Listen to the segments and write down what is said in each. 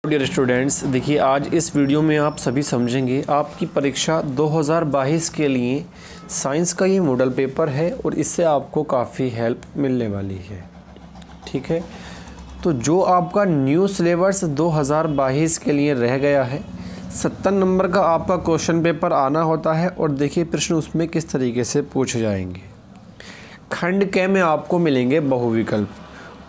Dear students, देखिए आज इस वीडियो में आप सभी समझेंगे आपकी परीक्षा 2022 के लिए साइंस का ये मॉडल पेपर है और इससे आपको काफ़ी हेल्प मिलने वाली है। ठीक है, तो जो आपका न्यू सिलेबस 2022 के लिए रह गया है, 70 नंबर का आपका क्वेश्चन पेपर आना होता है और देखिए प्रश्न उसमें किस तरीके से पूछे जाएंगे। खंड क में आपको मिलेंगे बहुविकल्प,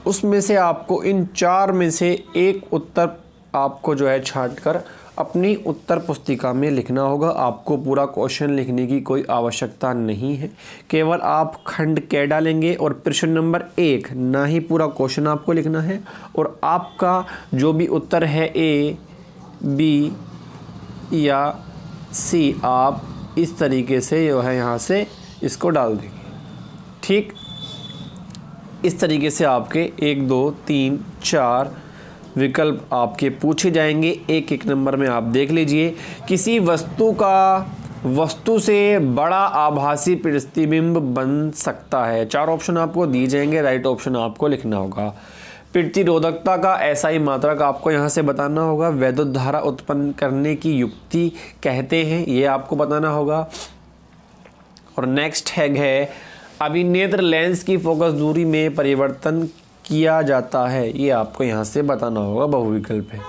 उसमें से आपको इन 4 में से एक उत्तर आपको जो है छांटकर अपनी उत्तर पुस्तिका में लिखना होगा। आपको पूरा क्वेश्चन लिखने की कोई आवश्यकता नहीं है, केवल आप खंड क डालेंगे और प्रश्न नंबर 1 ना ही पूरा क्वेश्चन आपको लिखना है और आपका जो भी उत्तर है ए, बी या सी, आप इस तरीके से जो है यहाँ से इसको डाल देंगे। ठीक, इस तरीके से आपके 1, 2, 3, 4 विकल्प आपके पूछे जाएंगे। एक एक नंबर में आप देख लीजिए। किसी वस्तु से बड़ा आभासी प्रतिबिंब बन सकता है। 4 ऑप्शन आपको दिए जाएंगे, राइट ऑप्शन आपको लिखना होगा। प्रतिरोधकता का SI मात्रक आपको यहाँ से बताना होगा। वैद्युत धारा उत्पन्न करने की युक्ति कहते हैं, ये आपको बताना होगा। और नेक्स्ट है अभिनेत्र लेंस की फोकस दूरी में परिवर्तन किया जाता है, ये आपको यहाँ से बताना होगा, बहुविकल्प है।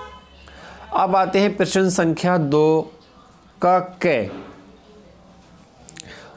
अब आते हैं प्रश्न संख्या 2 का क।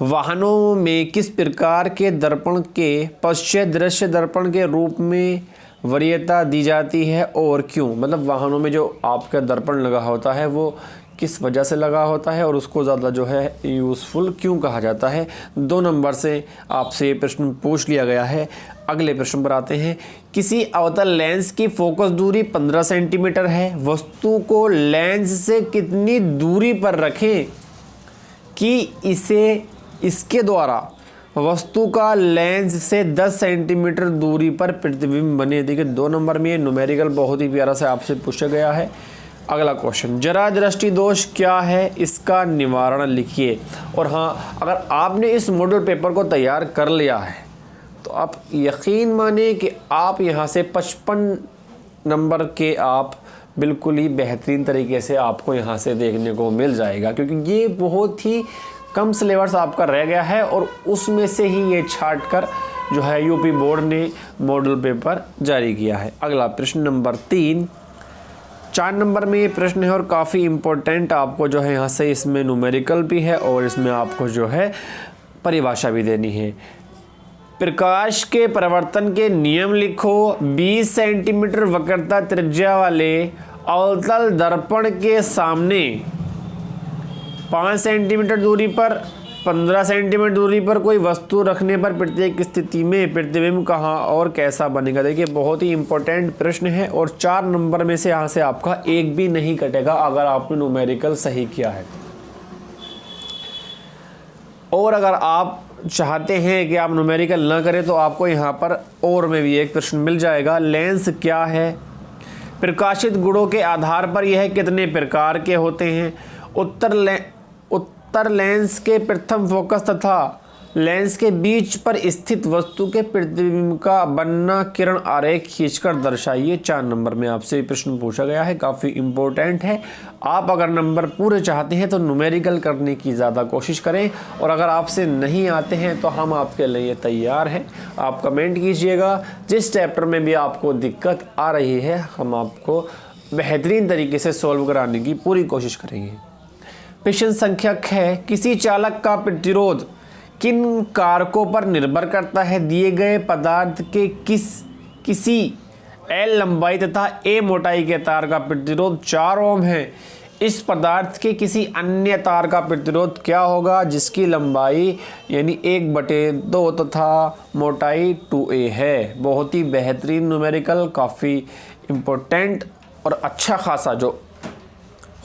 वाहनों में किस प्रकार के दर्पण के पश्चात दृश्य दर्पण के रूप में वरीयता दी जाती है और क्यों? मतलब वाहनों में जो आपका दर्पण लगा होता है वो किस वजह से लगा होता है और उसको ज़्यादा जो है यूज़फुल क्यों कहा जाता है। 2 नंबर से आपसे प्रश्न पूछ लिया गया है। अगले प्रश्न पर आते हैं। किसी अवतल लेंस की फोकस दूरी 15 सेंटीमीटर है। वस्तु को लेंस से कितनी दूरी पर रखें कि इसके द्वारा वस्तु का लेंस से 10 सेंटीमीटर दूरी पर प्रतिबिंब बने। देखिए 2 नंबर में ये न्यूमेरिकल बहुत ही प्यारा से आपसे पूछा गया है। अगला क्वेश्चन, जरा दृष्टि दोष क्या है, इसका निवारण लिखिए। और हाँ, अगर आपने इस मॉडल पेपर को तैयार कर लिया है तो आप यकीन माने कि आप यहाँ से 55 नंबर के आप बिल्कुल ही बेहतरीन तरीके से आपको यहाँ से देखने को मिल जाएगा, क्योंकि ये बहुत ही कम सिलेबस आपका रह गया है और उसमें से ही ये छांट कर जो है यूपी बोर्ड ने मॉडल पेपर जारी किया है। अगला प्रश्न नंबर 3, 4 नंबर में ये प्रश्न है और काफ़ी इम्पोर्टेंट आपको जो है यहाँ से इसमें न्यूमेरिकल भी है और इसमें आपको जो है परिभाषा भी देनी है। प्रकाश के परिवर्तन के नियम लिखो। 20 सेंटीमीटर वक्रता त्रिज्या वाले अवतल दर्पण के सामने 5 सेंटीमीटर दूरी पर 15 सेंटीमीटर दूरी पर कोई वस्तु रखने पर प्रत्येक स्थिति में प्रतिबिंब कहाँ और कैसा बनेगा। देखिए बहुत ही इंपॉर्टेंट प्रश्न है और 4 नंबर में से यहाँ से आपका एक भी नहीं कटेगा अगर आपने न्यूमेरिकल सही किया है। और अगर आप चाहते हैं कि आप न्यूमेरिकल ना करें तो आपको यहाँ पर और में भी एक प्रश्न मिल जाएगा। लेंस क्या है? प्रकाशित गुणों के आधार पर यह कितने प्रकार के होते हैं? उत्तर लेंस के प्रथम फोकस तथा लेंस के बीच पर स्थित वस्तु के प्रतिबिंब का बनना किरण आरेख खींचकर दर्शाइए। 4 नंबर में आपसे प्रश्न पूछा गया है, काफ़ी इम्पोर्टेंट है। आप अगर नंबर पूरे चाहते हैं तो न्यूमेरिकल करने की ज़्यादा कोशिश करें और अगर आपसे नहीं आते हैं तो हम आपके लिए तैयार हैं। आप कमेंट कीजिएगा, जिस चैप्टर में भी आपको दिक्कत आ रही है हम आपको बेहतरीन तरीके से सॉल्व कराने की पूरी कोशिश करेंगे। प्रश्न संख्या 6, किसी चालक का प्रतिरोध किन कारकों पर निर्भर करता है? दिए गए पदार्थ के किसी L लंबाई तथा A मोटाई के तार का प्रतिरोध 4 ओम है। इस पदार्थ के किसी अन्य तार का प्रतिरोध क्या होगा जिसकी लंबाई यानी 1/2 तथा मोटाई 2A है। बहुत ही बेहतरीन न्यूमेरिकल, काफ़ी इम्पोर्टेंट और अच्छा खासा जो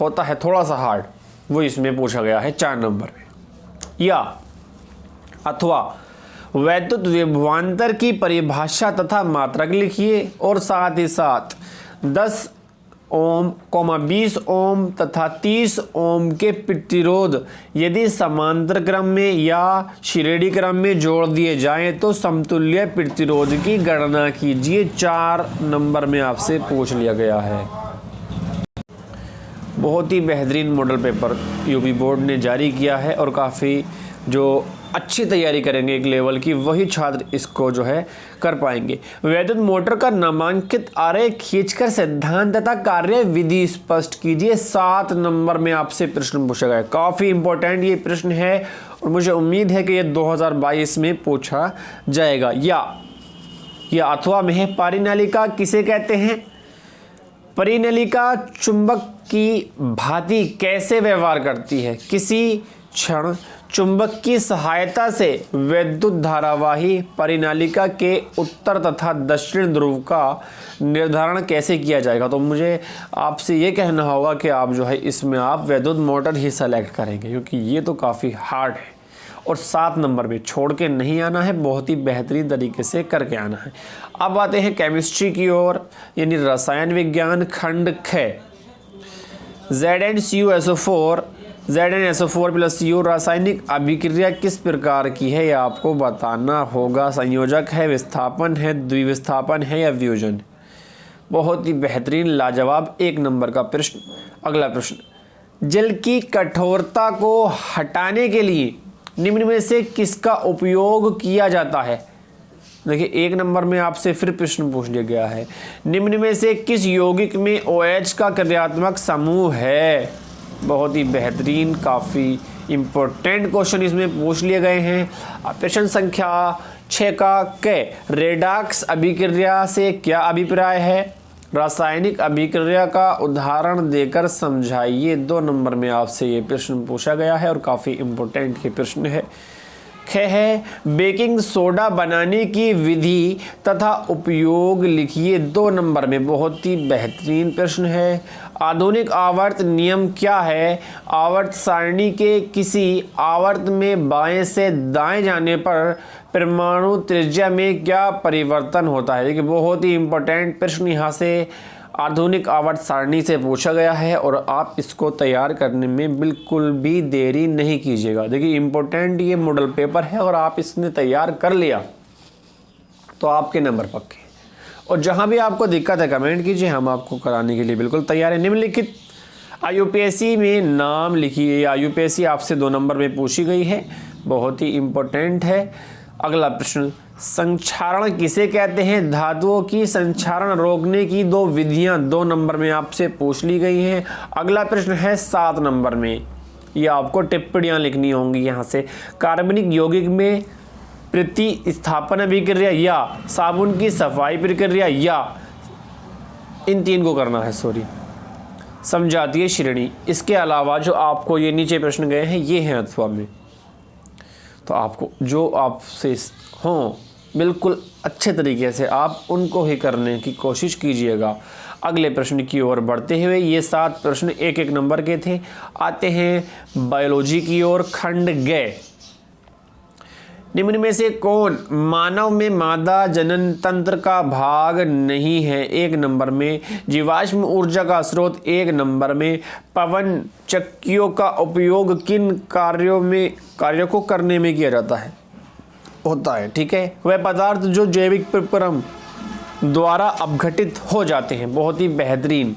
होता है थोड़ा सा हार्ड, वो इसमें पूछा गया है 4 नंबर में। या अथवा वैद्युत विभवांतर की परिभाषा तथा मात्रक लिखिए और साथ ही साथ 10 ओम, 20 ओम तथा 30 ओम के प्रतिरोध यदि समांतर क्रम में या श्रेणी क्रम में जोड़ दिए जाएं तो समतुल्य प्रतिरोध की गणना कीजिए। 4 नंबर में आपसे पूछ लिया गया है। बहुत ही बेहतरीन मॉडल पेपर यूपी बोर्ड ने जारी किया है और काफ़ी जो अच्छी तैयारी करेंगे एक लेवल की वही छात्र इसको जो है कर पाएंगे। वैद्युत मोटर का नामांकित आरेख खींचकर सिद्धांत तथा कार्य विधि स्पष्ट कीजिए। 7 नंबर में आपसे प्रश्न पूछा गया है। काफ़ी इंपॉर्टेंट ये प्रश्न है और मुझे उम्मीद है कि ये 2022 में पूछा जाएगा। या अथवा में है, परिनालिका किसे कहते हैं? परिनालिका चुंबक की भांति कैसे व्यवहार करती है? किसी क्षण चुंबक की सहायता से वैद्युत धारावाही परिनालिका के उत्तर तथा दक्षिण ध्रुव का निर्धारण कैसे किया जाएगा? तो मुझे आपसे ये कहना होगा कि आप जो है इसमें आप वैद्युत मोटर ही सेलेक्ट करेंगे, क्योंकि ये तो काफ़ी हार्ड है और 7 नंबर में छोड़ के नहीं आना है, बहुत ही बेहतरीन तरीके से करके आना है। अब आते हैं केमिस्ट्री की ओर, यानी रसायन विज्ञान खंड ख। ZnCuSO4 प्लस U रासायनिक अभिक्रिया किस प्रकार की है, यह आपको बताना होगा। संयोजक है, विस्थापन है, द्विविस्थापन है या व्यूजन? बहुत ही बेहतरीन लाजवाब 1 नंबर का प्रश्न। अगला प्रश्न, जल की कठोरता को हटाने के लिए निम्न में से किसका उपयोग किया जाता है? देखिए 1 नंबर में आपसे फिर प्रश्न पूछ लिया गया है, निम्न में से किस यौगिक में OH का क्रियात्मक समूह है? बहुत ही बेहतरीन, काफ़ी इम्पोर्टेंट क्वेश्चन इसमें पूछ लिए गए हैं। प्रश्न संख्या 6 का क, रेडॉक्स अभिक्रिया से क्या अभिप्राय है? रासायनिक अभिक्रिया का उदाहरण देकर समझाइए। 2 नंबर में आपसे ये प्रश्न पूछा गया है और काफ़ी इम्पोर्टेंट ये प्रश्न है। ख है, बेकिंग सोडा बनाने की विधि तथा उपयोग लिखिए। 2 नंबर में बहुत ही बेहतरीन प्रश्न है। आधुनिक आवर्त नियम क्या है? आवर्त सारणी के किसी आवर्त में बाएं से दाएं जाने पर परमाणु त्रिज्या में क्या परिवर्तन होता है? देखिए बहुत ही इंपॉर्टेंट प्रश्न यहाँ से आधुनिक आवर्त सारणी से पूछा गया है और आप इसको तैयार करने में बिल्कुल भी देरी नहीं कीजिएगा। देखिए इम्पोर्टेंट ये मॉडल पेपर है और आप इसने तैयार कर लिया तो आपके नंबर पक्के। और जहाँ भी आपको दिक्कत है कमेंट कीजिए, हम आपको कराने के लिए बिल्कुल तैयार है। निम्नलिखित IUPAC में नाम लिखिए। IUPAC आपसे 2 नंबर में पूछी गई है, बहुत ही इम्पोर्टेंट है। अगला प्रश्न, संक्षारण किसे कहते हैं? धातुओं की संक्षारण रोकने की 2 विधियां 2 नंबर में आपसे पूछ ली गई हैं। अगला प्रश्न है 7 नंबर में, ये आपको टिप्पणियां लिखनी होंगी यहाँ से। कार्बनिक यौगिक में प्रतिस्थापन अभिक्रिया या साबुन की सफाई प्रक्रिया या इन 3 को करना है, समझातीय श्रेणी। इसके अलावा जो आपको ये नीचे प्रश्न गए हैं ये हैं अथवा में, तो आपको जो आपसे हों बिल्कुल अच्छे तरीके से आप उनको ही करने की कोशिश कीजिएगा। अगले प्रश्न की ओर बढ़ते हुए, ये 7 प्रश्न 1-1 नंबर के थे। आते हैं बायोलॉजी की ओर, खंड ग। निम्न में से कौन मानव में मादा जनन तंत्र का भाग नहीं है? 1 नंबर में। जीवाश्म ऊर्जा का स्रोत 1 नंबर में। पवन चक्कियों का उपयोग किन कार्यों को करने में किया जाता है? होता है, ठीक है। वह पदार्थ जो जैविक प्रक्रम द्वारा अपघटित हो जाते हैं। बहुत ही बेहतरीन।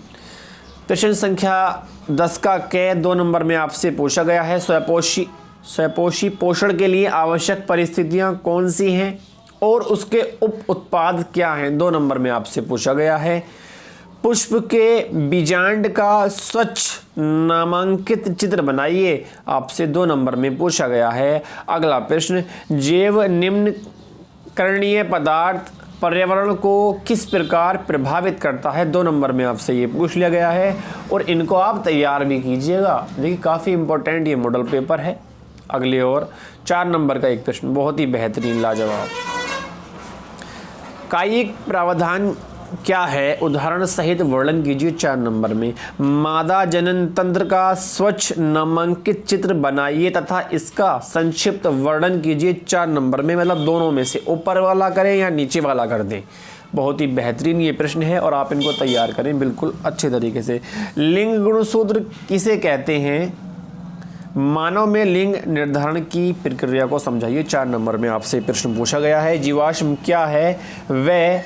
प्रश्न संख्या 10 का क 2 नंबर में आपसे पूछा गया है। स्वपोषी पोषण के लिए आवश्यक परिस्थितियां कौन सी हैं और उसके उप उत्पाद क्या हैं? 2 नंबर में आपसे पूछा गया है। पुष्प के बीजांड का स्वच्छ नामांकित चित्र बनाइए, आपसे 2 नंबर में पूछा गया है। अगला प्रश्न, जैव निम्न करणीय पदार्थ पर्यावरण को किस प्रकार प्रभावित करता है? 2 नंबर में आपसे ये पूछ लिया गया है और इनको आप तैयार भी कीजिएगा। देखिए काफ़ी इंपॉर्टेंट ये मॉडल पेपर है। अगली ओर 4 नंबर का एक प्रश्न, बहुत ही बेहतरीन लाजवाब। कायिक प्रावधान क्या है? उदाहरण सहित वर्णन कीजिए। 4 नंबर में। मादा जनन तंत्र का स्वच्छ नामांकित चित्र बनाइए तथा इसका संक्षिप्त वर्णन कीजिए। 4 नंबर में, मतलब दोनों में से ऊपर वाला करें या नीचे वाला कर दें। बहुत ही बेहतरीन ये प्रश्न है और आप इनको तैयार करें बिल्कुल अच्छे तरीके से। लिंग गुणसूत्र किसे कहते हैं? मानव में लिंग निर्धारण की प्रक्रिया को समझाइए। 4 नंबर में आपसे प्रश्न पूछा गया है। जीवाश्म क्या है? वह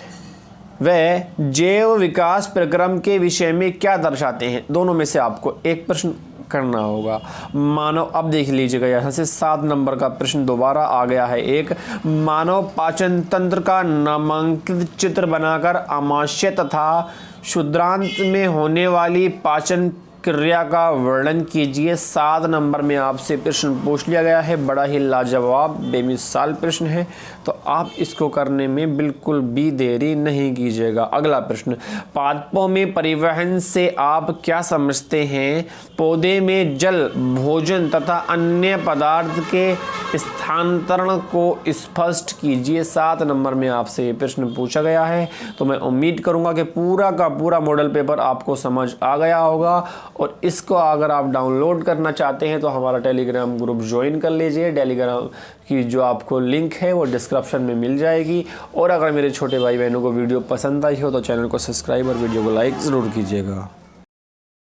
वह जैव विकास प्रक्रम के विषय में क्या दर्शाते हैं। दोनों में से आपको एक प्रश्न करना होगा। मानव, अब देख लीजिएगा यहाँ से 7 नंबर का प्रश्न दोबारा आ गया है। एक, मानव पाचन तंत्र का नामांकित चित्र बनाकर आमाशय तथा क्षुद्रांत में होने वाली पाचन क्रिया का वर्णन कीजिए। 7 नंबर में आपसे प्रश्न पूछ लिया गया है। बड़ा ही लाजवाब बेमिसाल प्रश्न है, तो आप इसको करने में बिल्कुल भी देरी नहीं कीजिएगा। अगला प्रश्न, पादपों में परिवहन से आप क्या समझते हैं। पौधे में जल, भोजन तथा अन्य पदार्थ के स्थानांतरण को स्पष्ट कीजिए। 7 नंबर में आपसे ये प्रश्न पूछा गया है, तो मैं उम्मीद करूंगा कि पूरा का पूरा मॉडल पेपर आपको समझ आ गया होगा। और इसको अगर आप डाउनलोड करना चाहते हैं तो हमारा टेलीग्राम ग्रुप ज्वाइन कर लीजिए। टेलीग्राम की जो आपको लिंक है वो डिस्क्रिप्शन में मिल जाएगी। और अगर मेरे छोटे भाई बहनों को वीडियो पसंद आई हो तो चैनल को सब्सक्राइब और वीडियो को लाइक ज़रूर कीजिएगा।